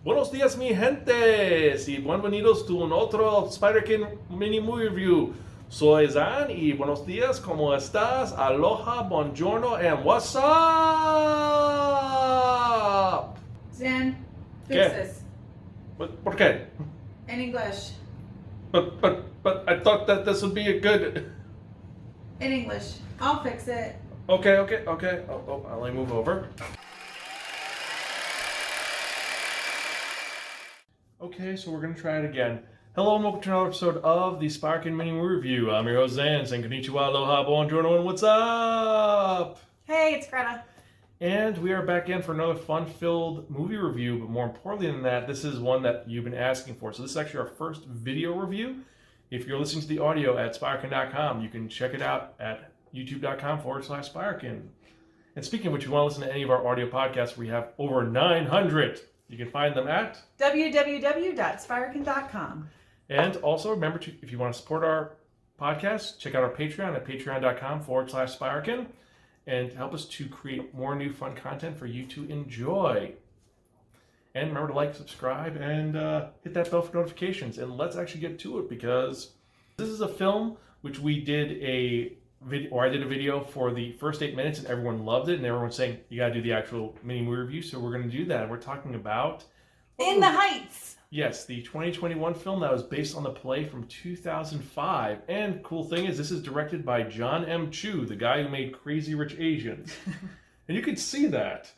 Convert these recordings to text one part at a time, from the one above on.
Buenos días, mi gente, y bienvenidos to un otro Spiraken mini movie review. Soy Xan, y buenos días, ¿cómo estás? Aloha, buongiorno, and what's up? Xan, fix ¿Qué? this. ¿Por qué? In English. But I thought that this would be a good... In English. I'll fix it. Okay. Oh, I'll move over. Okay, so we're going to try it again. Hello and welcome to another episode of the Spiraken Mini Movie Review. I'm your host, Xan, saying konnichiwa, aloha, buongiorno, and what's up? Hey, it's Greta. And we are back in for another fun-filled movie review, but more importantly than that, this is one that you've been asking for. So this is actually our first video review. If you're listening to the audio at Spiraken.com, you can check it out at youtube.com/Spiraken. And speaking of which, if you want to listen to any of our audio podcasts, we have over 900. You can find them at www.spiraken.com. And also remember to, if you want to support our podcast, check out our Patreon at patreon.com/Spiraken and help us to create more new fun content for you to enjoy. And remember to like, subscribe, and hit that bell for notifications. And let's actually get to it, because this is a film which we did a video, or I did a video for the first 8 minutes, and everyone loved it, and everyone's saying you got to do the actual mini movie review. So we're going to do that. And we're talking about In the Heights. Yes, the 2021 film that was based on the play from 2005. And cool thing is, this is directed by Jon M, the guy who made Crazy Rich Asians. And you can see that.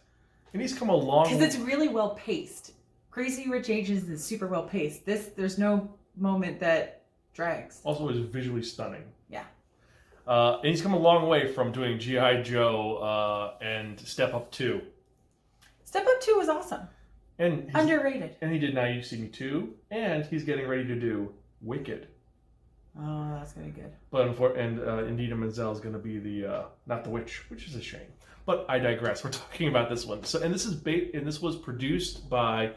And he's come a long way. Because it's really well paced. Crazy Rich Asians is super well paced. There's no moment that drags. Also, it's visually stunning. Yeah. And he's come a long way from doing G.I. Joe and Step Up 2. Step Up 2 was awesome. And underrated. And he did Now You See Me 2, and he's getting ready to do Wicked. Oh, that's going to be good. But Idina Menzel is going to be the not the witch, which is a shame. But I digress. We're talking about this one. So, and this was produced by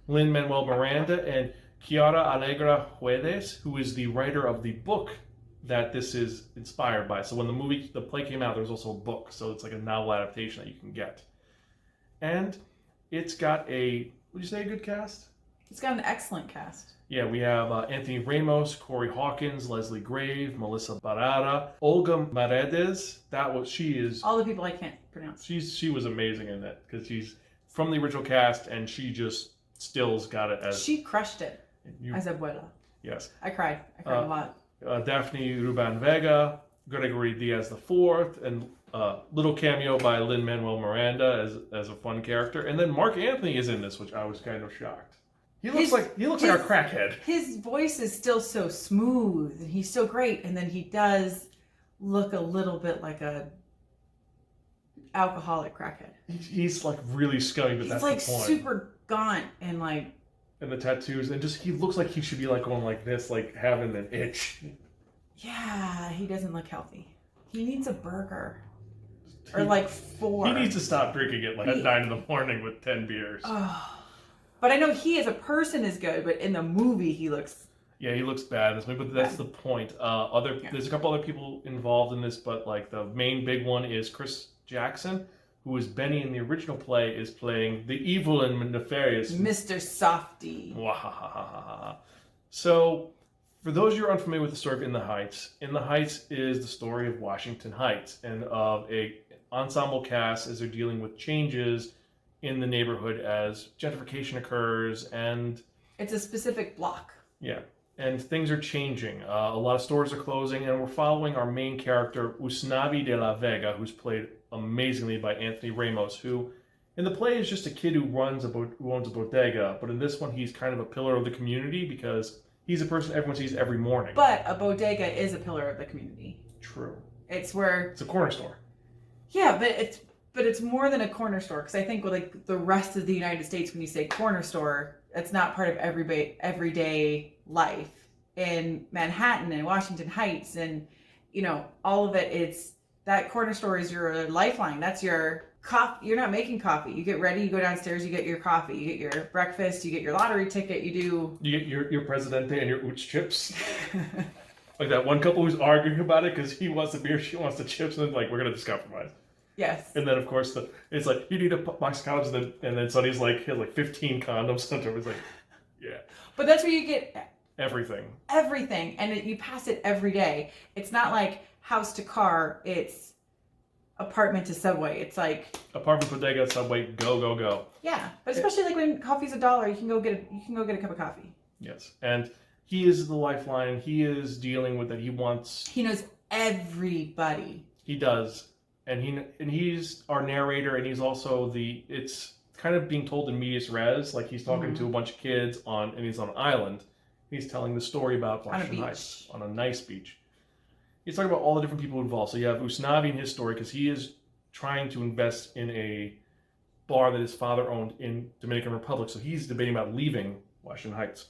Lin-Manuel Miranda and Chiara Allegra Juedes, who is the writer of the book that this is inspired by. So when the play came out, there was also a book. So it's like a novel adaptation that you can get. And it's got would you say a good cast? It's got an excellent cast. Yeah, we have Anthony Ramos, Corey Hawkins, Leslie Grave, Melissa Barrera, Olga Merediz. She is all the people I can't pronounce. She was amazing in that, because she's from the original cast, and she just still's got it as she crushed it as Abuela. Yes, I cried a lot. Daphne Rubin-Vega, Gregory Diaz IV, and little cameo by Lin-Manuel Miranda as a fun character, and then Mark Anthony is in this, which I was kind of shocked. He looks like our crackhead. His voice is still so smooth, and he's so great, and then he does look a little bit like a alcoholic crackhead. He's like really scummy, but that's the point. He's like super gaunt and like. And the tattoos, and just he looks like he should be like going like this, like having an itch. Yeah, he doesn't look healthy. He needs a burger. Or like 4. He needs to stop drinking it at 9 in the morning with 10 beers. Oh. But I know he as a person is good, but in the movie he looks... Yeah, he looks bad in this movie, but that's the point. There's a couple other people involved in this, but like the main big one is Chris Jackson, who is Benny in the original play, is playing the evil and nefarious Mr. Softy. So, for those of you who are unfamiliar with the story of In the Heights is the story of Washington Heights and of a ensemble cast as they're dealing with changes in the neighborhood as gentrification occurs, and it's a specific block. Yeah, and things are changing. A lot of stores are closing, and we're following our main character, Usnavi de la Vega, who's played amazingly by Anthony Ramos, who in the play is just a kid who owns a bodega, but in this one he's kind of a pillar of the community because he's a person everyone sees every morning. But a bodega is a pillar of the community. True. It's a corner store. Yeah, but it's more than a corner store, because I think with like the rest of the United States, when you say corner store, it's not part of everyday life. In Manhattan and Washington Heights and all of it, it's that corner store is your lifeline. That's your coffee. You're not making coffee. You get ready, you go downstairs, you get your coffee, you get your breakfast, you get your lottery ticket, you get your Presidente and your Ooch chips. Like that one couple who's arguing about it because he wants the beer, she wants the chips, and then like, we're gonna just compromise. Yes. And then, of course, it's like, you need a box of condoms, and then Sonny's like, he has like 15 condoms. And it's like, yeah. But that's where you get everything. Everything. And you pass it every day. It's not like house to car. It's apartment to Subway. It's like apartment, bodega, Subway, go. Yeah. But especially like when coffee's $1, you can go get a cup of coffee. Yes. And he is the lifeline. He is dealing with that. He knows everybody. He does. And he's our narrator, and he's also it's kind of being told in medias res, like he's talking to a bunch of kids and he's on an island. He's telling the story about Washington Heights on a nice beach. He's talking about all the different people involved. So you have Usnavi in his story, because he is trying to invest in a bar that his father owned in Dominican Republic. So he's debating about leaving Washington Heights.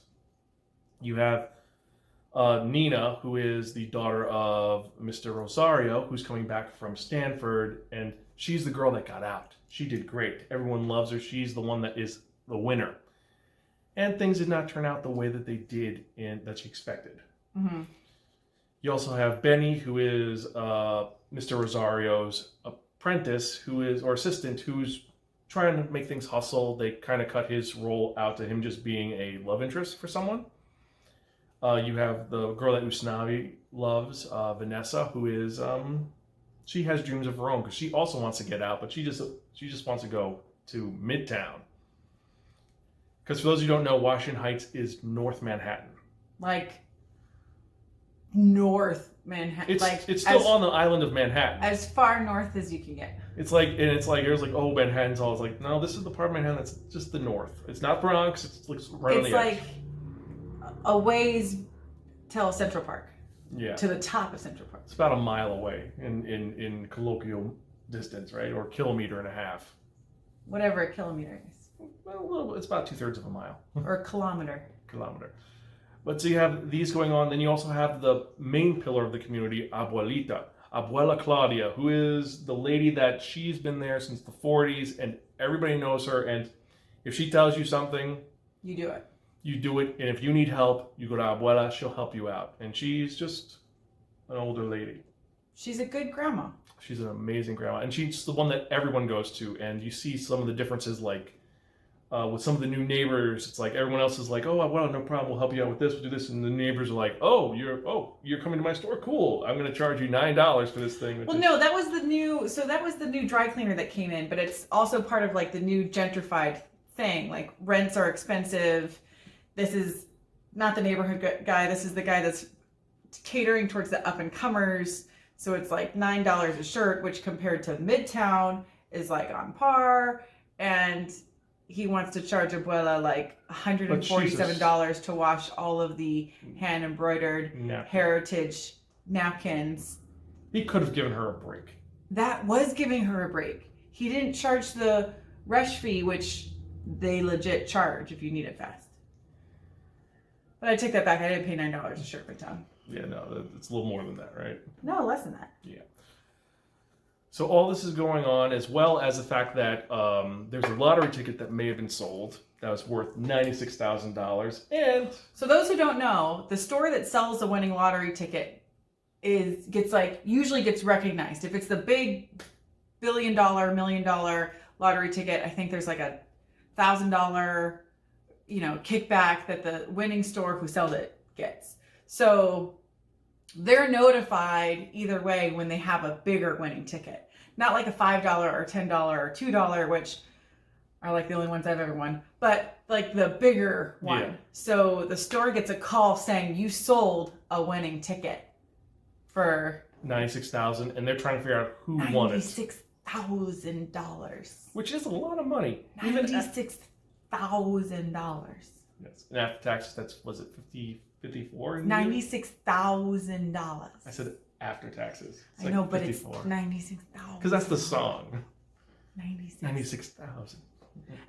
You have Nina, who is the daughter of Mr. Rosario, who's coming back from Stanford, and she's the girl that got out. She did great. Everyone loves her. She's the one that is the winner. And things did not turn out the way that they did that she expected. Mm-hmm. You also have Benny, who is Mr. Rosario's apprentice, or assistant, who's trying to make things hustle. They kind of cut his role out to him just being a love interest for someone. You have the girl that Usnavi loves, Vanessa, who is, she has dreams of her own, because she also wants to get out, but she just wants to go to Midtown. Because for those who don't know, Washington Heights is North Manhattan. Like, North Manhattan. It's still on the island of Manhattan. As far north as you can get. It's like, oh, Manhattan's all. It's like, no, this is the part of Manhattan that's just the north. It's not Bronx. It's like right on the edge. It's like a ways till Central Park. Yeah. To the top of Central Park. It's about a mile away in colloquial distance, right? Or 1.5 kilometers. Whatever a kilometer is. Well, it's about 2/3 of a mile. Or a kilometer. But so you have these going on. Then you also have the main pillar of the community, Abuela Claudia, who is the lady that she's been there since the 40s, and everybody knows her. And if she tells you something, you do it. You do it. And if you need help, you go to Abuela. She'll help you out. And she's just an older lady. She's a good grandma. She's an amazing grandma. And she's the one that everyone goes to. And you see some of the differences, like with some of the new neighbors. It's like everyone else is like, oh, well, no problem. We'll help you out with this. We'll do this. And the neighbors are like, you're coming to my store? Cool. I'm going to charge you $9 for this thing. No, that was the new dry cleaner that came in. But it's also part of like the new gentrified thing. Like rents are expensive. This is not the neighborhood guy. This is the guy that's catering towards the up-and-comers. So it's like $9 a shirt, which compared to Midtown is like on par. And he wants to charge Abuela like $147 to wash all of the hand-embroidered heritage napkins. He could have given her a break. That was giving her a break. He didn't charge the rush fee, which they legit charge if you need it fast. But I take that back. I didn't pay $9 a shirt for town. Yeah, no, it's a little more than that, right? No, less than that. Yeah. So all this is going on, as well as the fact that there's a lottery ticket that may have been sold that was worth $96,000. And so those who don't know, the store that sells the winning lottery ticket usually gets recognized. If it's the big $1 billion, $1 million lottery ticket, I think there's like a $1,000 kickback that the winning store who sold it gets. So they're notified either way when they have a bigger winning ticket. Not like a $5 or $10 or $2, which are like the only ones I've ever won, but like the bigger one. Yeah. So the store gets a call saying you sold a winning ticket for $96,000, and they're trying to figure out who won it. $96,000. Which is a lot of money. $96,000. Yes. And after taxes, was it 54? $96,000. I said after taxes. I know, but 54. It's 96,000. Because that's the song. 96,000.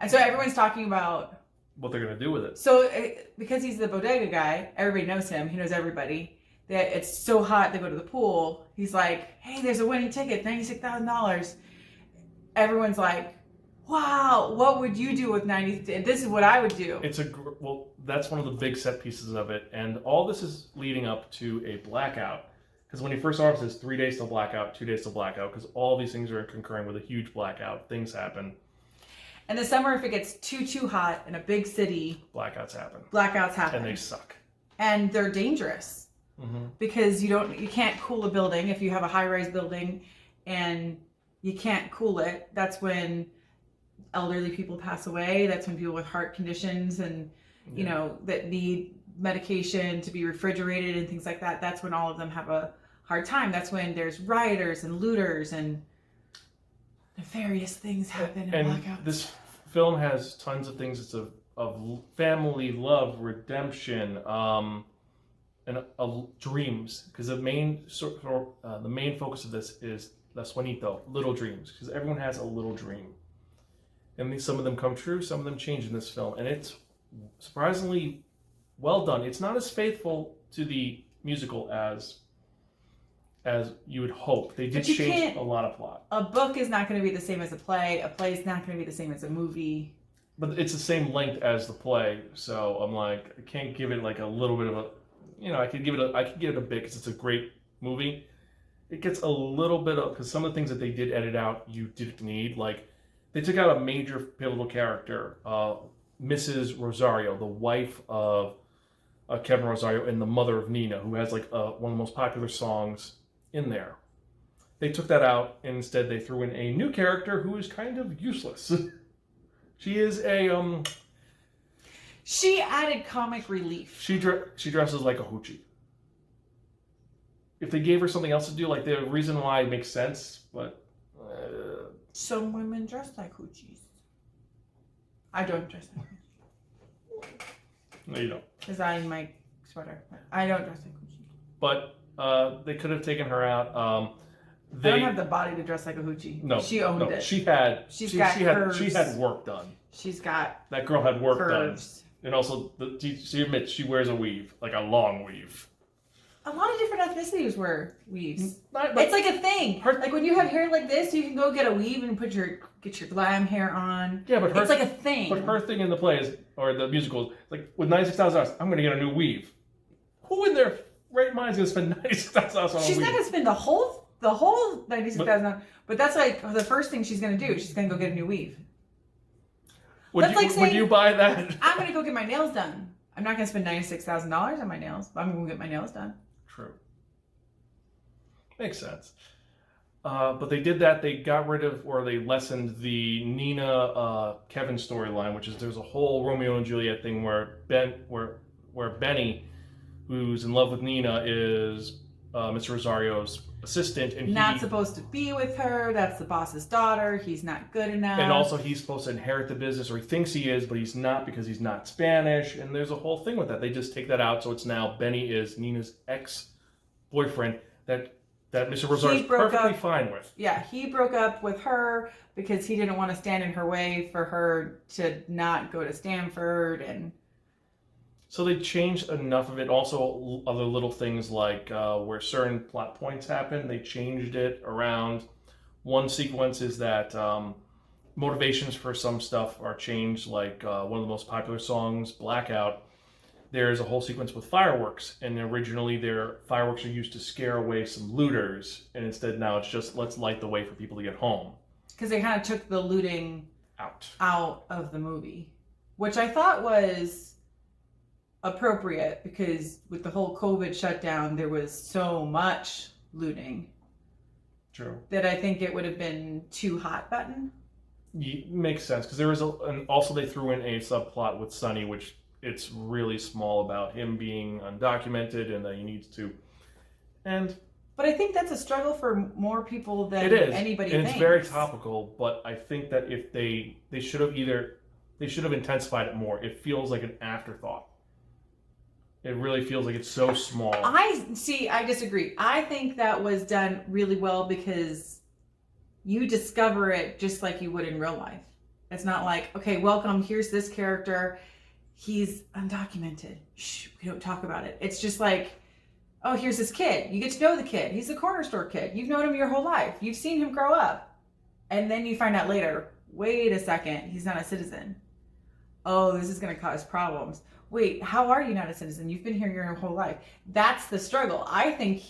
And so everyone's talking about what they're going to do with it. So because he's the bodega guy, everybody knows him. He knows everybody. That it's so hot, they go to the pool. He's like, hey, there's a winning ticket, $96,000. Everyone's like, wow, what would you do with 90? This is what I would do. That's one of the big set pieces of it, and all this is leading up to a blackout Because when he first starts, it's 3 days till blackout, 2 days till blackout, because all these things are concurring with a huge blackout. Things happen. In the summer, if it gets too hot in a big city, Blackouts happen. And they suck. And they're dangerous because you can't cool a building. If you have a high-rise building and you can't cool it, that's when elderly people pass away. That's when people with heart conditions and you know that need medication to be refrigerated and things like that. That's when all of them have a hard time. That's when there's rioters and looters and nefarious things happen in blackouts. This film has tons of things. It's of family, love, redemption, and dreams. Because the main focus of this is La Sueñito, little dreams. Because everyone has a little dream, and some of them come true, some of them change in this film, and it's surprisingly well done. It's not as faithful to the musical as you would hope. They did change a lot of plot. A book is not going to be the same as a play. A play is not going to be the same as a movie. But it's the same length as the play, so I'm like, I can't give it like a little bit of a, I could give it a bit because it's a great movie. It gets a little bit of, because some of the things that they did edit out, you didn't need. Like, they took out a major pivotal character, Mrs. Rosario, the wife of Kevin Rosario and the mother of Nina, who has like one of the most popular songs in there. They took that out, and instead they threw in a new character who is kind of useless. She is a She added comic relief. She dresses like a hoochie. If they gave her something else to do, like the reason why it makes sense, but some women dress like hoochies. I don't dress like hoochies. No, you don't. Because I'm my sweater. I don't dress like hoochies. But they could have taken her out. I don't have the body to dress like a hoochie. No, she owned it. She had work done. She's got that girl had work curves. done, and also she admits she wears a weave, like a long weave. A lot of different ethnicities wear weaves. But it's like a thing. Like when you have hair like this, you can go get a weave and get your glam hair on. Yeah, but it's like a thing. But her thing in the plays or the musicals, like with $96,000, I'm going to get a new weave. Who in their right mind is going to spend $96,000 on a weave? She's not going to spend the whole $96,000. But that's like the first thing she's going to do. She's going to go get a new weave. Would you buy that? I'm going to go get my nails done. I'm not going to spend $96,000 on my nails, but I'm going to get my nails done. True. Makes sense. But they did that. They got rid of, or they lessened the Nina Kevin storyline, which is there's a whole Romeo and Juliet thing where Benny, who's in love with Nina, is Mr. Rosario's assistant, and not supposed to be with her. That's the boss's daughter. He's not good enough. And also, he's supposed to inherit the business, or he thinks he is, but he's not because he's not Spanish. And there's a whole thing with that. They just take that out, so it's now Benny is Nina's ex-boyfriend that Mr. Rosario is perfectly fine with. Yeah, he broke up with her because he didn't want to stand in her way for her to not go to Stanford and. So they changed enough of it. Also, other little things like where certain plot points happen, they changed it around. One sequence is that motivations for some stuff are changed, like one of the most popular songs, Blackout. There's a whole sequence with fireworks, and originally their fireworks are used to scare away some looters, and instead now it's just let's light the way for people to get home. Because they kind of took the looting out of the movie, which I thought was appropriate because with the whole COVID shutdown, there was so much looting. True. That I think it would have been too hot button. Yeah, makes sense because there was and also they threw in a subplot with Sonny, which it's really small about him being undocumented and that he needs to. But I think that's a struggle for more people than anybody thinks. It's very topical, but I think that if they should have intensified it more. It feels like an afterthought. It really feels like it's so small. I disagree. I think that was done really well because you discover it just like you would in real life. It's not like, okay, welcome, here's this character. He's undocumented. Shh, we don't talk about it. It's just like, oh, here's this kid. You get to know the kid. He's a corner store kid. You've known him your whole life. You've seen him grow up. And then you find out later, wait a second, he's not a citizen. Oh, this is going to cause problems. Wait, how are you not a citizen? You've been here your whole life. That's the struggle. I think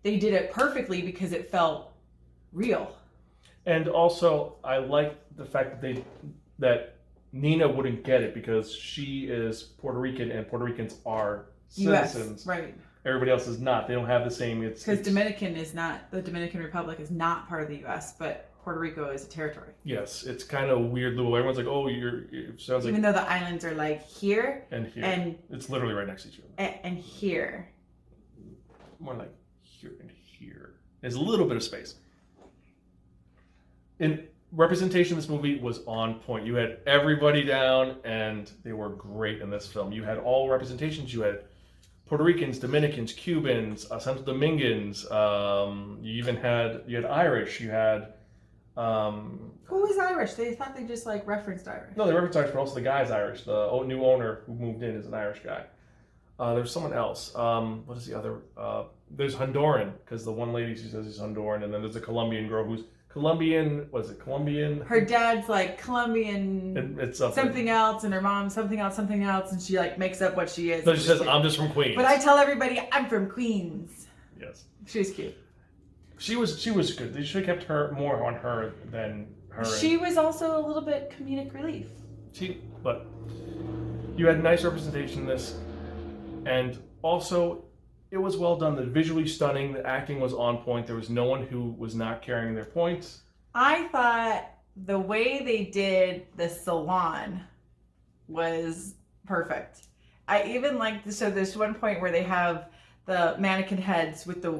they did it perfectly because it felt real. And also, I like the fact that Nina wouldn't get it because she is Puerto Rican and Puerto Ricans are citizens. US, right. Everybody else is not. They don't have the same. Because the Dominican Republic is not part of the U.S., but Puerto Rico is a territory. Yes, it's kind of weird little. Everyone's like, "Oh, it sounds like." Even though the islands are like here and here, and it's literally right next to each other. And here, more like here and here. There's a little bit of space. In representation of this movie was on point. You had everybody down, and they were great in this film. You had all representations. You had Puerto Ricans, Dominicans, Cubans, Santo Domingans. You had Irish. You had. Who was Irish? They thought they just like referenced Irish. No, they referenced Irish, but also the guy's Irish. The new owner who moved in is an Irish guy. There's someone else. What is the other? There's Honduran, because the one lady, she says she's Honduran, and then there's a Colombian girl who's Colombian. Was it Colombian? Her dad's like Colombian. It's something else, and her mom's something else, and she like makes up what she is. So she says, "I'm just from Queens." But I tell everybody I'm from Queens. Yes. She was cute. She was good. They should have kept her more on her than her. She was also a little bit comedic relief. But you had nice representation in this, and also it was well done. The visually stunning. The acting was on point. There was no one who was not carrying their points. I thought the way they did the salon was perfect. I even liked so there's one point where they have the mannequin heads with the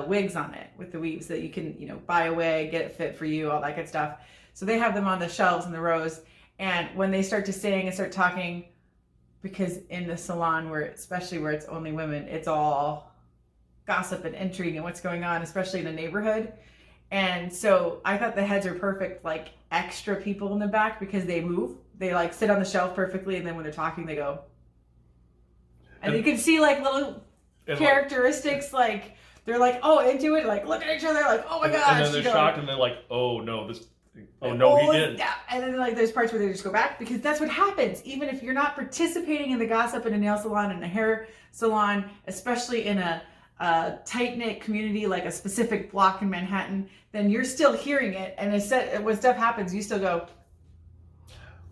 wigs on it, with the weaves that you can, buy a wig, get it fit for you, all that good stuff. So they have them on the shelves in the rows. And when they start to sing and start talking, because in the salon especially where it's only women, it's all gossip and intrigue and what's going on, especially in the neighborhood. And so I thought the heads are perfect, like extra people in the back, because they move. They like sit on the shelf perfectly. And then when they're talking, they go. And you can see like little characteristics, like they're like into it, like look at each other, like oh my gosh, and then they're shocked, and they're like, oh no, he didn't. Yeah, and then like there's parts where they just go back, because that's what happens. Even if you're not participating in the gossip in a nail salon and a hair salon, especially in a tight knit community like a specific block in Manhattan, then you're still hearing it. And when stuff happens, you still go.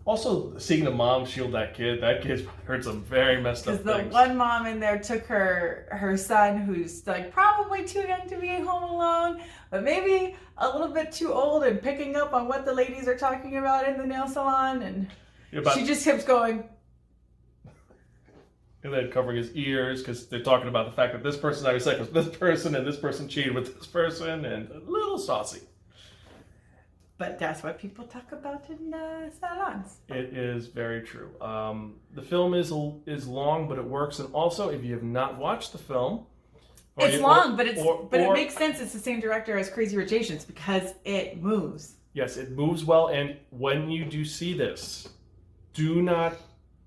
Also, seeing the mom shield that kid's heard some very messed up things. Because the one mom in there took her son, who's like probably too young to be home alone, but maybe a little bit too old, and picking up on what the ladies are talking about in the nail salon, and she just keeps going. And then covering his ears, because they're talking about the fact that this person's having sex with this person, and this person cheated with this person, and a little saucy. But that's what people talk about in salons. It is very true. The film is long, but it works. And also, if you have not watched the film, it's long, but it makes sense. It's the same director as Crazy Rich Asians because it moves. Yes, it moves well. And when you do see this, do not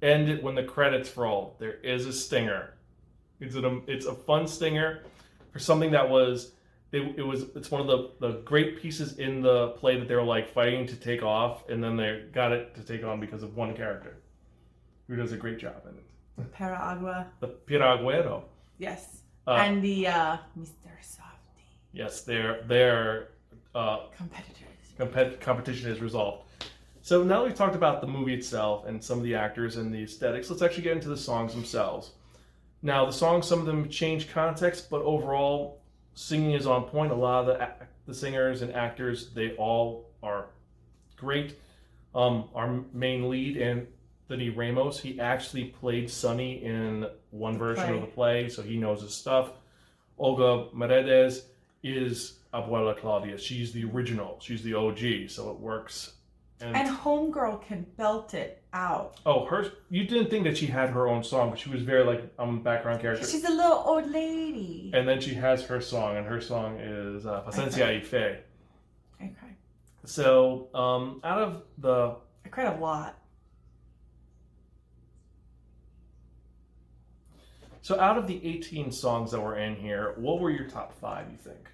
end it when the credits roll. There is a stinger. It's a fun stinger for something that was. It's one of the great pieces in the play that they were like fighting to take off, and then they got it to take on because of one character who does a great job in it. Piragua. The Piraguero. Yes. And the Mr. Softy. Yes, their competitors. Competition is resolved. So now that we've talked about the movie itself and some of the actors and the aesthetics, let's actually get into the songs themselves. Now, the songs, some of them change context, but overall, singing is on point. A lot of the singers and actors, they all are great. Our main lead, Anthony Ramos, he actually played Sonny in one version of the play, so he knows his stuff. Olga Merediz is Abuela Claudia. She's the original. She's the OG, so it works. And Homegirl can belt it out. Oh, you didn't think that she had her own song, but she was very background character. She's a little old lady. And then she has her song, and her song is Paciencia y Fe. I cried. So, out of the... I cried a lot. So out of the 18 songs that were in here, what were your top 5, you think?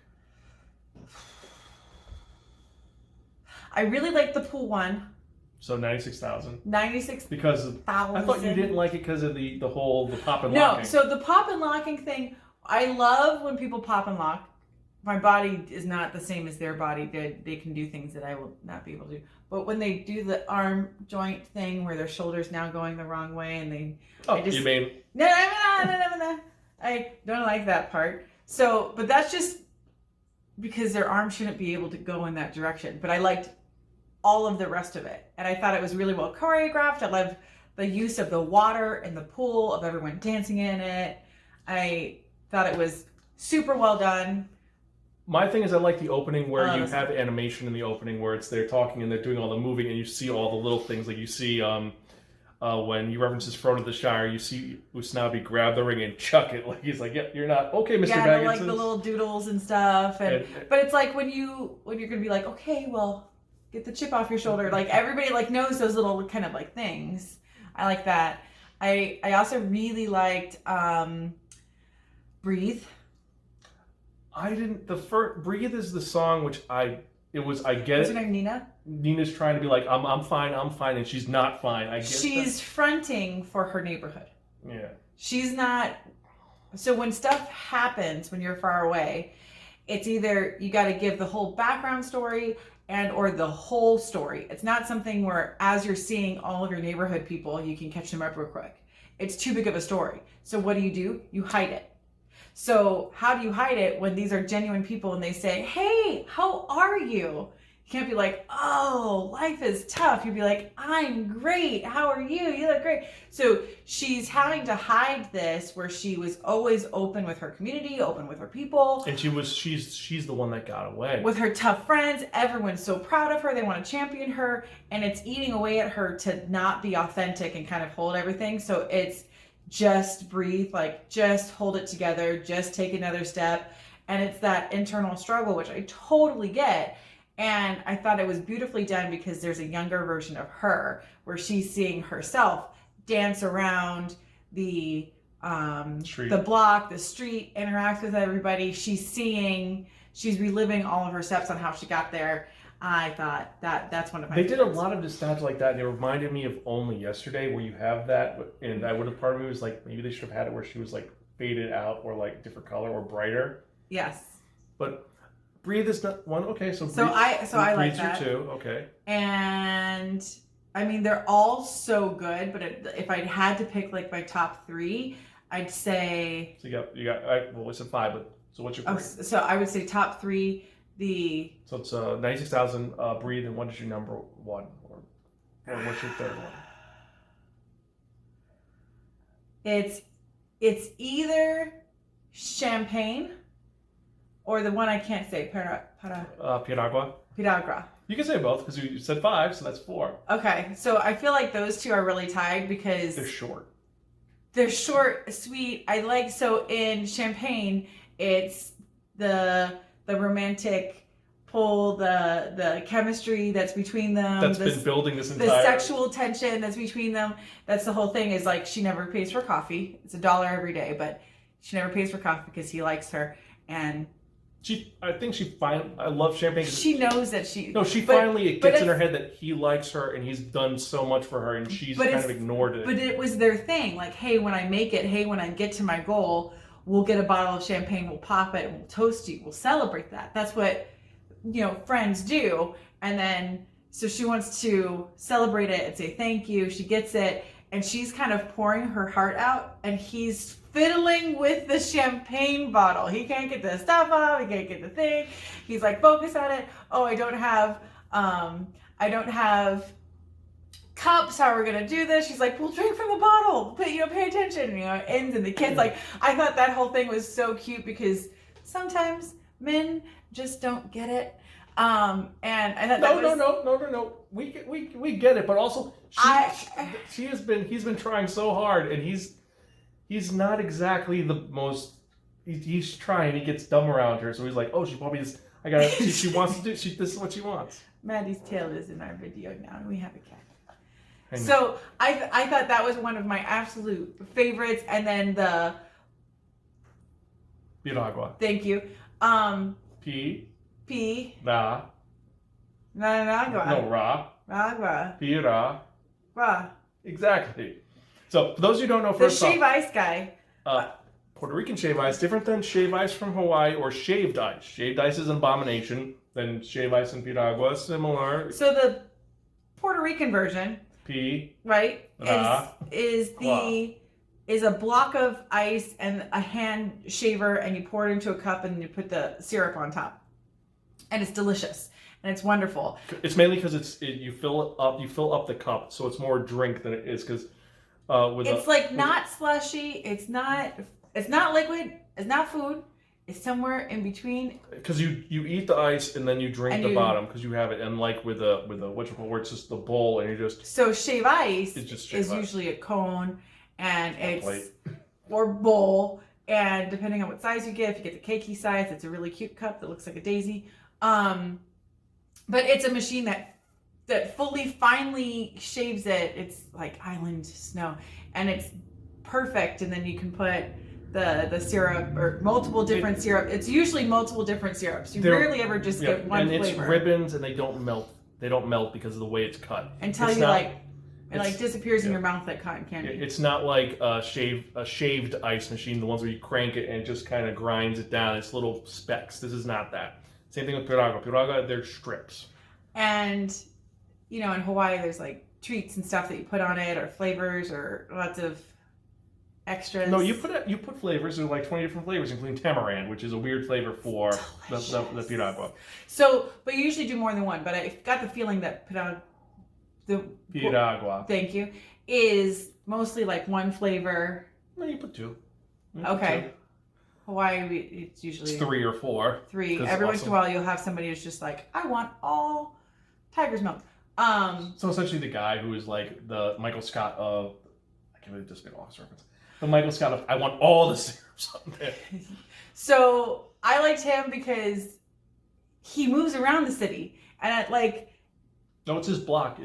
I really like the pool one. So 96,000. 96,000. Because I thought you didn't like it because of the pop and locking. No, so the pop and locking thing I love when people pop and lock. My body is not the same as their body. They can do things that I will not be able to do. But when they do the arm joint thing where their shoulder's now going the wrong way and they... Oh, you mean... No. I don't like that part. So, but that's just because their arm shouldn't be able to go in that direction. But I liked all of the rest of it. And I thought it was really well choreographed. I love the use of the water and the pool, of everyone dancing in it. I thought it was super well done. My thing is I like the opening where you have animation in the opening where they're talking and they're doing all the moving and you see all the little things. Like you see when he references Frodo the Shire, you see Usnavi grab the ring and chuck it. Like he's like, "Yep, you're not okay, Mr. Baggins." Yeah, like the little doodles and stuff. But it's like when you're gonna be like, okay, well, get the chip off your shoulder. Like everybody like knows those little kind of like things. I like that. I also really liked Breathe. I didn't. The first "Breathe" is the song which I get What's her it. name? Nina. Nina's trying to be like, I'm fine, and she's not fine. I get She's fronting for her neighborhood. Yeah. She's not. So when stuff happens when you're far away, it's either you got to give the whole background story or the whole story. It's not something where as you're seeing all of your neighborhood people, you can catch them up real quick. It's too big of a story. So what do? You hide it. So how do you hide it when these are genuine people and they say, "Hey, how are you?" You can't be like, "Oh, life is tough." You'd be like, "I'm great. How are you? You look great." So she's having to hide this where she was always open with her community, open with her people. And she's the one that got away. With her tough friends, everyone's so proud of her. They want to champion her, and it's eating away at her to not be authentic and kind of hold everything. So it's just breathe, like just hold it together, just take another step. And it's that internal struggle, which I totally get. And I thought it was beautifully done because there's a younger version of her where she's seeing herself dance around the block, the street, interact with everybody. She's reliving all of her steps on how she got there. I thought that's one of my favorites. Did a lot of nostalgia like that, and it reminded me of Only Yesterday, where you have that, and I would have part of me was like, maybe they should have had it where she was like faded out or like different color or brighter. Yes. But Breathe is not one. Okay, so I like that too. Okay. And I mean, they're all so good, but if I had to pick like my top three, I'd say. So you got. Well, we said 5, but so what's your three? So I would say top 3. So it's 96,000. Breathe, and what is your number 1, or what's your third one? It's either Champagne or the one I can't say, Piragua. Piragua. You can say both because you said 5, so that's 4. Okay, so I feel like those two are really tied because they're short. They're short, sweet. So in Champagne, it's the romantic pull, the chemistry that's between them. That's been building this entire... The sexual tension that's between them. That's the whole thing is like she never pays for coffee. It's $1 every day, but she never pays for coffee because he likes her. And I love Champagne. She knows that she... No, it gets in her head that he likes her and he's done so much for her and she's kind of ignored it. But it was their thing. Like, hey, when I make it, hey, when I get to my goal, we'll get a bottle of champagne, we'll pop it, and we'll toast you. We'll celebrate that. That's what, friends do. And then, so she wants to celebrate it and say thank you. She gets it, and she's kind of pouring her heart out, and he's fiddling with the champagne bottle. He can't get the stuff off. He can't get the thing. He's like, focus on it. Oh, I don't have cups. How are we gonna do this? She's like, we'll drink from the bottle. But pay attention. It ends, and the kids like. I thought that whole thing was so cute because sometimes men just don't get it. And I thought no. We get it, but also he's been trying so hard, and he's not exactly the most. He's trying. He gets dumb around her, so he's like, oh, she probably just. She wants to do. This is what she wants. Maddie's tail is in our video now, and we have a cat. So I thought that was one of my absolute favorites, and then the Piragua. Thank you. Ra. Pira. Exactly. So for those who don't know, the shave ice guy. Puerto Rican shave ice, different than shave ice from Hawaii or shaved ice. Shaved ice is an abomination. Then shave ice in piragua is similar. So the Puerto Rican version, right, is a block of ice and a hand shaver, and you pour it into a cup and you put the syrup on top, and it's delicious and it's wonderful. It's mainly because you fill up the cup, so it's more drink than it is because not slushy. It's not liquid. It's not food. It's somewhere in between. Because you eat the ice and then you drink the bottom because you have it, and like with a where it's just the bowl and you just. So shave ice is usually a cone, and it's or bowl, and depending on what size you get, if you get the cakey size, it's a really cute cup that looks like a daisy. But it's a machine that finely shaves it. It's like island snow, and it's perfect. And then you can put the syrup or multiple different syrup. It's usually multiple different syrups. You rarely ever just get one flavor. And it's ribbons, and they don't melt. They don't melt because of the way it's cut. Until it disappears in your mouth like cotton candy. It's not like a shaved ice machine, the ones where you crank it and it just kind of grinds it down. It's little specks. This is not that. Same thing with piragua. Piragua, they're strips. And, in Hawaii, there's like treats and stuff that you put on it, or flavors, or lots of extras. No, you put flavors. There's like 20 different flavors, including tamarind, which is a weird flavor for the piragua. So, but you usually do more than one. But I got the feeling that piragua. Thank you. Is mostly like one flavor. No, you put two. Okay. Hawaii, it's usually 3 or 4. 3. Every once in a while, you'll have somebody who's just like, I want all tiger's milk. So essentially, the guy who is like the Michael Scott of, I can't believe this big office reference. The Michael Scott of, I want all the syrups on there. So I liked him because he moves around the city, and No, it's his block.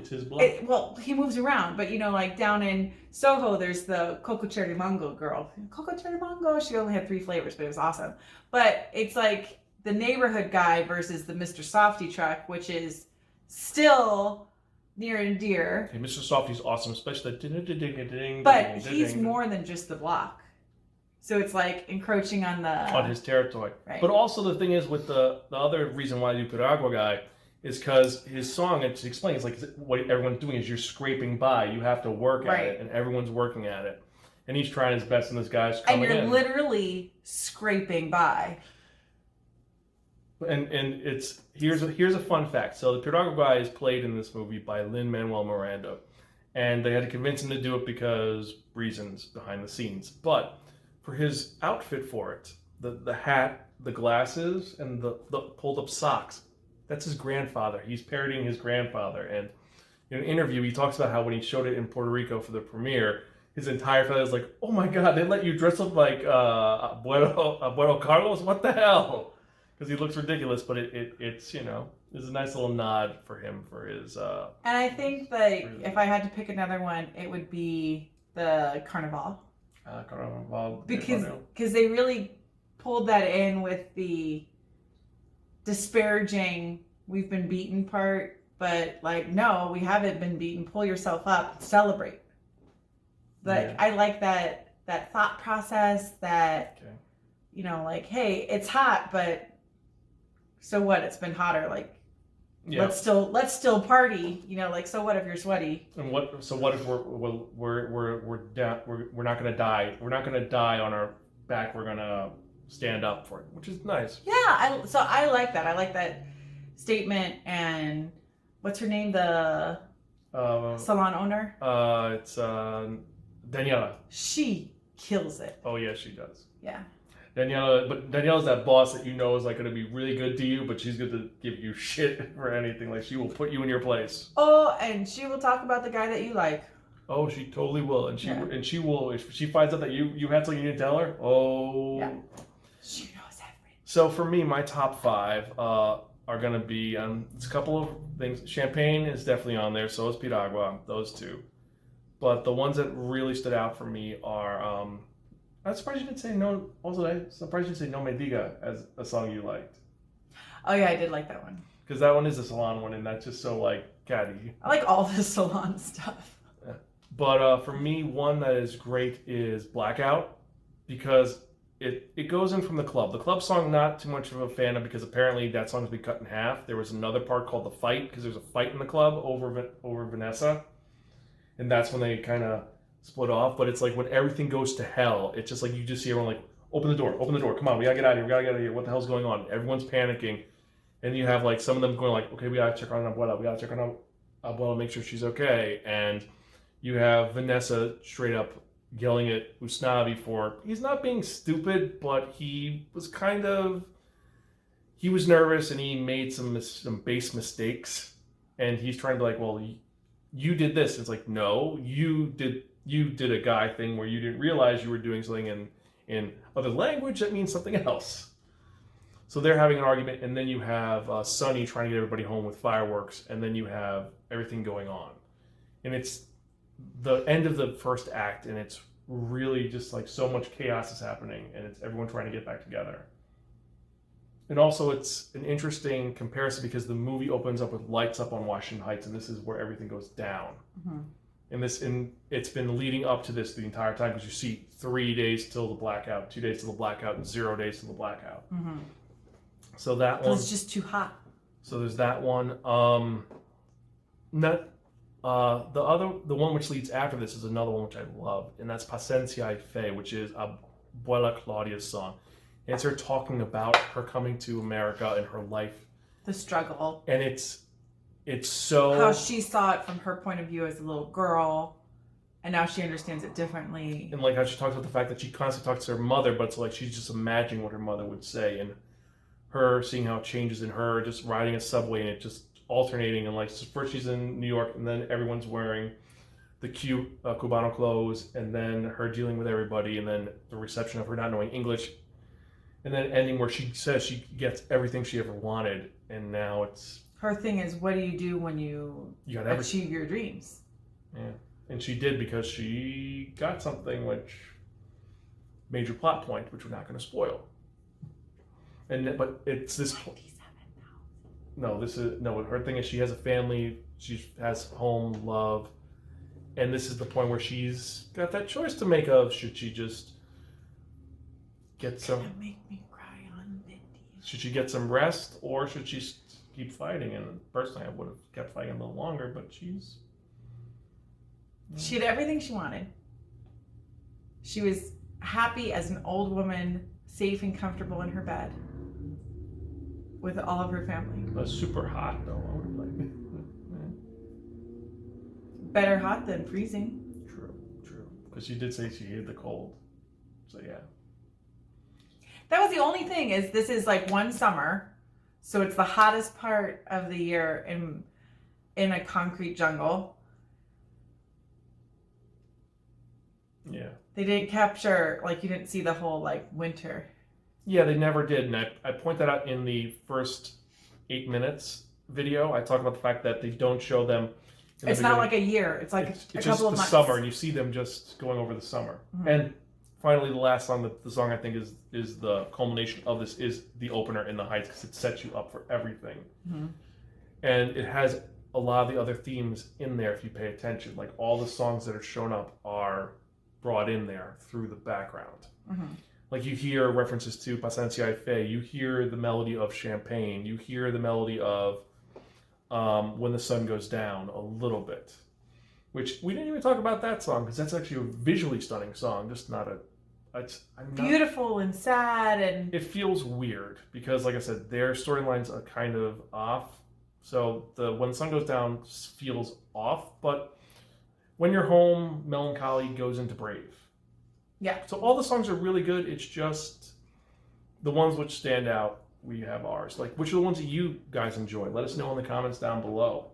He moves around, but like down in Soho, there's the Coco Cherry Mango girl. Coco Cherry Mango, she only had 3 flavors, but it was awesome. But it's like the neighborhood guy versus the Mr. Softy truck, which is still near and dear. Hey, Mr. Softy's awesome, especially the ding. But he's more than just the block. So it's like encroaching on his territory. Right. But also the thing is with the other reason why I do Piragua guy is because his song, it explains like what everyone's doing is you're scraping by. You have to work at it, and everyone's working at it. And he's trying his best, and this guy's coming in. And you're literally scraping by. And it's here's a fun fact. So the Piragua guy is played in this movie by Lin-Manuel Miranda, and they had to convince him to do it because reasons behind the scenes. But for his outfit for it, the hat, the glasses, and the pulled up socks. That's his grandfather. He's parodying his grandfather. And in an interview, he talks about how when he showed it in Puerto Rico for the premiere, his entire family was like, "Oh my God, they let you dress up like Abuelo Carlos? What the hell?" Because he looks ridiculous, but it's a nice little nod for him for his. And I think that if I had to pick another one, it would be the Carnival. Carnival. Because they really pulled that in with the disparaging we've been beaten part, but no, we haven't been beaten. Pull yourself up, celebrate. I like that thought process that hey, it's hot, but so what? It's been hotter. Let's still party. So what if you're sweaty? And what if we're down? We're not gonna die. We're not gonna die on our back. We're gonna stand up for it, which is nice. Yeah, I like that. I like that statement. And what's her name? The salon owner? It's Daniela. She kills it. Oh yeah, she does. Yeah. Daniela's that boss that is going to be really good to you, but she's going to give you shit for anything. She will put you in your place. Oh, and she will talk about the guy that you like. Oh, she totally will, and she will if she finds out that you had something you didn't tell her. Oh. Yeah. She knows everything. So for me, my top 5 are going to be it's a couple of things. Champagne is definitely on there. So is piragua. Those 2. But the ones that really stood out for me are. I'm surprised you didn't say no. Also, I'm surprised you didn't say "No Me Diga" as a song you liked. Oh yeah, I did like that one. Because that one is a salon one, and that's just so catty. I like all the salon stuff. Yeah. But for me, one that is great is Blackout, because it goes in from the club. The club song, not too much of a fan of because apparently that song's been cut in half. There was another part called The Fight because there's a fight in the club over Vanessa. And that's when they kind of split off. But it's like when everything goes to hell, it's just like you just see everyone like, open the door, come on, we gotta get out of here, what the hell's going on? Everyone's panicking. And you have like some of them going like, okay, we gotta check on Abuela, make sure she's okay. And you have Vanessa straight up yelling at Usnavi for, he's not being stupid, but he was nervous and he made some base mistakes. And he's trying to be like, well, you did this. It's like, no, you did a guy thing where you didn't realize you were doing something in other language that means something else. So they're having an argument, and then you have Sonny trying to get everybody home with fireworks, and then you have everything going on. And it's the end of the first act, and it's really just like so much chaos is happening, and it's everyone trying to get back together. And also it's an interesting comparison because the movie opens up with lights up on Washington Heights, and this is where everything goes down. Mm-hmm. And it's been leading up to this the entire time because you see 3 days till the blackout, 2 days till the blackout, and 0 days till the blackout. Mm-hmm. So that one. It's just too hot. So there's that one. The one which leads after this is another one which I love, and that's Paciencia y Fe, which is Abuela Claudia's song. And it's her talking about her coming to America and her life, the struggle, and it's so how she saw it from her point of view as a little girl, and now she understands it differently. And like how she talks about the fact that she constantly talks to her mother, but it's like she's just imagining what her mother would say, and her seeing how it changes in her just riding a subway and it just alternating, and like first she's in New York and then everyone's wearing the cute Cubano clothes, and then her dealing with everybody, and then the reception of her not knowing English, and then ending where she says she gets everything she ever wanted, and now it's her thing is, what do you do when you achieve your dreams? Yeah, and she did because she got something which major plot point, which we're not going to spoil. But it's this. Her thing is she has a family, she has home, love, and this is the point where she's got that choice to make of should she just get some. Make me cry on Mindy. Should she get some rest or should she keep fighting? And personally, I would have kept fighting a little longer, but she's. She had everything she wanted. She was happy as an old woman, safe and comfortable in her bed with all of her family. It was super hot, though. I would have liked it. Better hot than freezing. True. Because she did say she hated the cold. So, yeah. That was the only thing, is this is like one summer, so it's the hottest part of the year in a concrete jungle. Yeah. They didn't capture, like, you didn't see the whole, like, winter. Yeah, they never did, and I point that out in the first 8 minutes video. I talk about the fact that they don't show them. It's not like a year. It's like it's a just couple of months. It's just the summer, and you see them just going over the summer. Mm-hmm. And finally, the last song, the song I think is the culmination of this, is the opener in the Heights, because it sets you up for everything. Mm-hmm. And it has a lot of the other themes in there if you pay attention. Like all the songs that are shown up are brought in there through the background. Mm-hmm. Like you hear references to Paciencia y Fe, you hear the melody of Champagne, you hear the melody of When the Sun Goes Down a little bit. Which we didn't even talk about that song, because that's actually a visually stunning song, just not beautiful and sad, and it feels weird because, like I said, their storylines are kind of off. So the When the Sun Goes Down feels off, but When You're Home, Melancholy goes into Brave. Yeah. So all the songs are really good. It's just the ones which stand out. We have ours. Like, which are the ones that you guys enjoy? Let us know in the comments down below.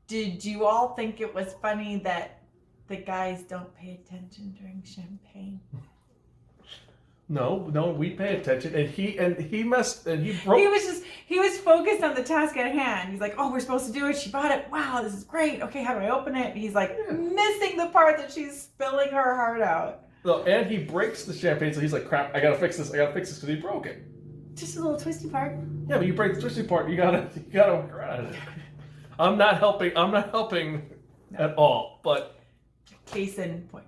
Did you all think it was funny that the guys don't pay attention during Champagne? No, we pay attention, and he broke. He was focused on the task at hand. He's like, oh, we're supposed to do it. She bought it. Wow, this is great. Okay, how do I open it? And he's like missing the part that she's spilling her heart out. No, and he breaks the champagne, so he's like, crap, I gotta fix this because he broke it. Just a little twisty part. Yeah, but you break the twisty part, you gotta work around it. I'm not helping at all, but case in point.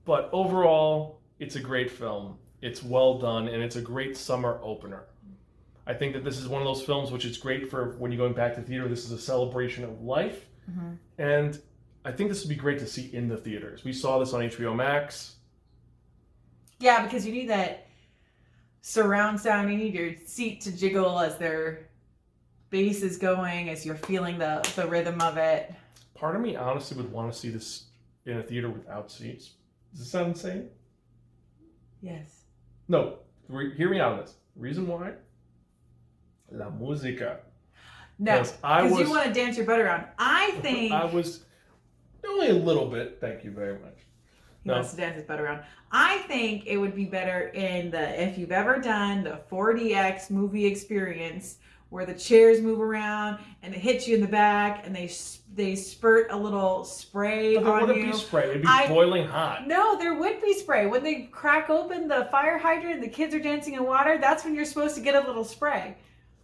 But overall, it's a great film. It's well done, and it's a great summer opener. I think that this is one of those films which is great for when you're going back to theater. This is a celebration of life. Mm-hmm. And I think this would be great to see in the theaters. We saw this on HBO Max. Yeah, because you need that surround sound. You need your seat to jiggle as their bass is going, as you're feeling the rhythm of it. Part of me honestly would want to see this in a theater without seats. Does this sound insane? Yes. No, hear me out on this. Reason why? La música. No, because you want to dance your butt around. I think... I was only a little bit. Thank you very much. He wants to dance his butt around. I think it would be better in if you've ever done the 4DX movie experience where the chairs move around and it hits you in the back and they spurt a little spray on you. There wouldn't be spray. It'd be boiling hot. No, there would be spray. When they crack open the fire hydrant and the kids are dancing in water, that's when you're supposed to get a little spray.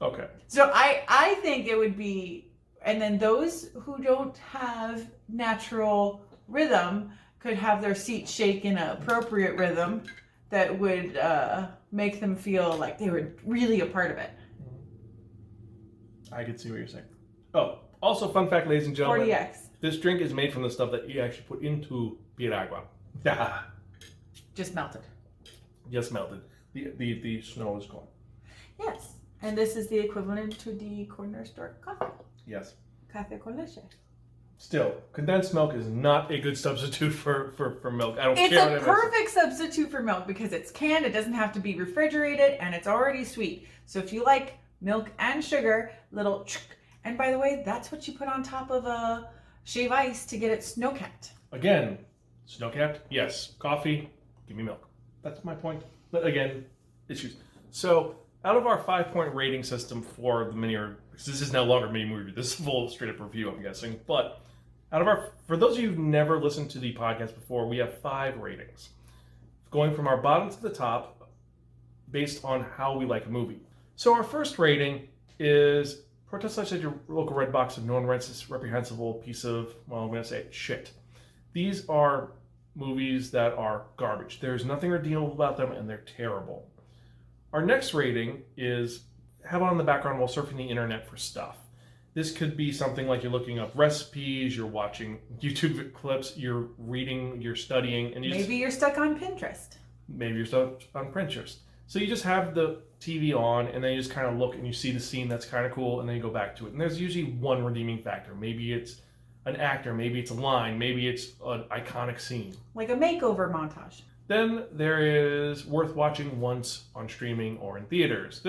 Okay. So I think it would be, and then those who don't have natural rhythm could have their seat shake in an appropriate rhythm that would make them feel like they were really a part of it. I could see what you're saying. Oh, also fun fact, ladies and gentlemen. 4DX. This drink is made from the stuff that you actually put into piragua. Just melted. Just melted. The snow is gone. Yes. And this is the equivalent to the corner store coffee. Yes. Café con leche. Still, condensed milk is not a good substitute for milk. I don't care. It's a perfect substitute for milk because it's canned, it doesn't have to be refrigerated, and it's already sweet. So if you like milk and sugar, little, and by the way, that's what you put on top of a shave ice to get it snow-capped. Again, snow-capped, yes. Coffee, give me milk. That's my point. But again, issues. So out of our 5-point rating system for the mini, because this is no longer mini movie, this is full straight up review, I'm guessing. But for those of you who've never listened to the podcast before, we have 5 ratings, going from our bottom to the top, based on how we like a movie. So our first rating is protest such at your local red box if no one rents this reprehensible piece of, well, I'm going to say shit. These are movies that are garbage. There's nothing redeemable about them, and they're terrible. Our next rating is have on the background while surfing the internet for stuff. This could be something like you're looking up recipes, you're watching YouTube clips, you're reading, you're studying, and maybe you're stuck on Pinterest. Maybe you're stuck on Pinterest. So you just have the TV on, and then you just kind of look and you see the scene that's kind of cool, and then you go back to it. And there's usually one redeeming factor. Maybe it's an actor, maybe it's a line, maybe it's an iconic scene. Like a makeover montage. Then there is worth watching once on streaming or in theaters.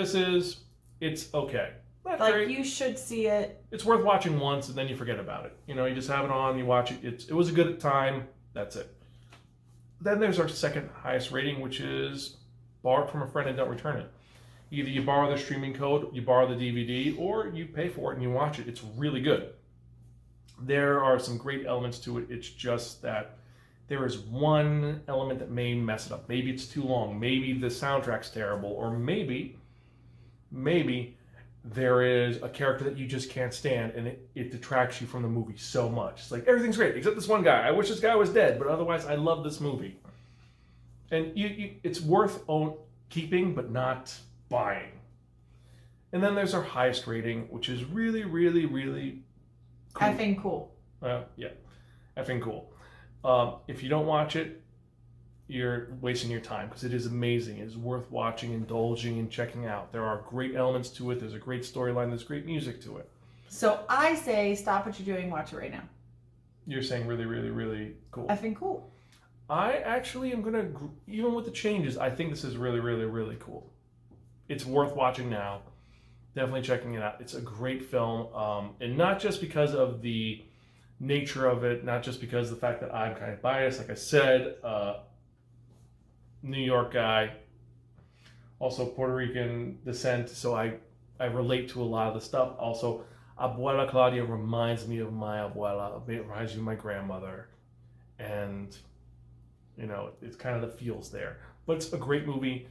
It's okay. Not like great. You should see it. It's worth watching once and then you forget about it. You know, you just have it on, you watch it. It was a good time. That's it. Then there's our second highest rating, which is borrow it from a friend and don't return it. Either you borrow the streaming code, you borrow the DVD, or you pay for it and you watch it. It's really good. There are some great elements to it. It's just that there is one element that may mess it up. Maybe it's too long. Maybe the soundtrack's terrible. Or maybe there is a character that you just can't stand and it detracts you from the movie so much. It's like, everything's great except this one guy. I wish this guy was dead, but otherwise I love this movie. And it's worth keeping, but not buying. And then there's our highest rating, which is really, really, really cool. Effing cool. Yeah, effing cool. If you don't watch it, you're wasting your time because it is amazing. It is worth watching, indulging, and checking out. There are great elements to it. There's a great storyline. There's great music to it. So I say stop what you're doing, watch it right now. You're saying really, really, really cool. Effing cool. I actually am going to, even with the changes, I think this is really, really, really cool. It's worth watching now. Definitely checking it out. It's a great film. And not just because of the nature of it, not just because of the fact that I'm kind of biased. Like I said, New York guy, also Puerto Rican descent, so I relate to a lot of the stuff. Also, Abuela Claudia reminds me of my abuela. It reminds me of my grandmother. And, you know, it's kind of the feels there. But it's a great movie.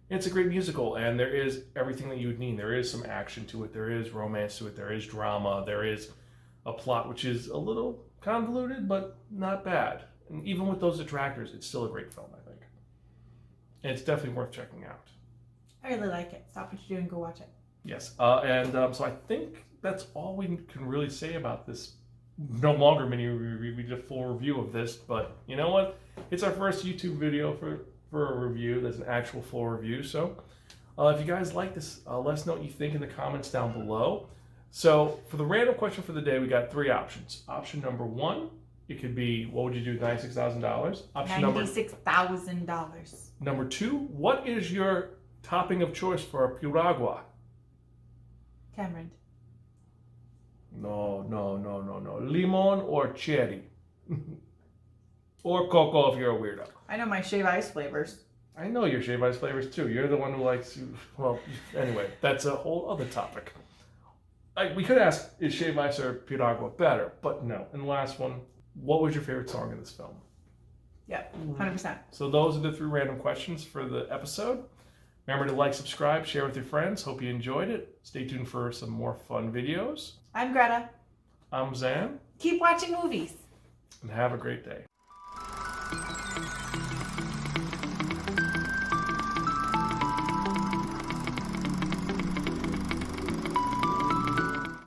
It's a great musical, and there is everything that you would need. There is some action to it. There is romance to it. There is drama. There is a plot which is a little convoluted, but not bad. And even with those detractors, it's still a great film, I think. and it's definitely worth checking out. I really like it. Stop what you're doing, go watch it. Yes, so I think that's all we can really say about this. No longer mini review. We did a full review of this, but you know what? It's our first YouTube video for a review. That's an actual full review. So if you guys like this, let us know what you think in the comments down below. So for the random question for the day, we got 3 options. Option number 1, it could be, what would you do with $96,000? Option $96,000. Number 2, what is your topping of choice for a piragua? Tamarind. No. Limon or cherry. Or cocoa if you're a weirdo. I know my shave ice flavors. I know your shave ice flavors too. You're the one who likes, well, anyway, that's a whole other topic. We could ask, is shave ice or piragua better? But no. And the last one, what was your favorite song in this film? Yeah, 100%. So those are the 3 random questions for the episode. Remember to like, subscribe, share with your friends. Hope you enjoyed it. Stay tuned for some more fun videos. I'm Greta. I'm Xan. Keep watching movies. And have a great day.